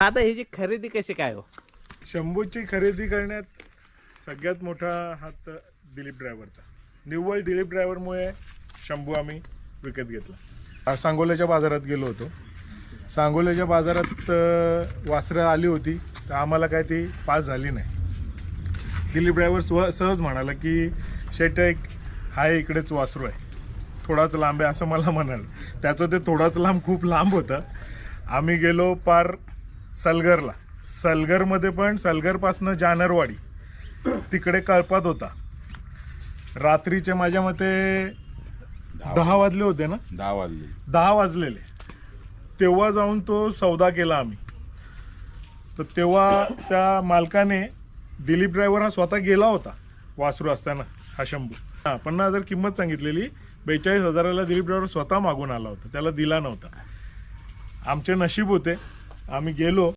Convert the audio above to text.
आता ह्याची खरेदी कशी काय हो? शंभूची खरेदी करण्यात सगळ्यात मोठा हात दिलीप ड्रायव्हरचा. निव्वळ दिलीप ड्रायव्हरमुळे शंभू आम्ही विकत घेतला. सांगोल्याच्या बाजारात गेलो होतो. सांगोल्याच्या बाजारात वासरं आली होती तर आम्हाला काय ती पास झाली नाही. दिलीप ड्रायव्हर सहज म्हणाला की शेट एक हाय इकडेच वासरू आहे, थोडाच लांब आहे असं मला म्हणाल. त्याचं ते थोडाच लांब खूप लांब होतं. आम्ही गेलो पार सलगरला. सलगरमध्ये पण सलगरपासनं जानरवाडी तिकडे कळपात होता. रात्रीचे माझ्या मते 10 वाजले होते ना, 10 वाजलेले. तेव्हा जाऊन तो सौदा केला आम्ही. तर तेव्हा त्या मालकाने, दिलीप ड्रायव्हर हा स्वतः गेला होता वासरू असताना, हा शंभू 50,000 किंमत सांगितलेली, 42,000ला दिलीप ड्रायव्हर स्वतः मागून आला होता, त्याला दिला नव्हता. आमचे नशीब होते, आम्ही गेलो.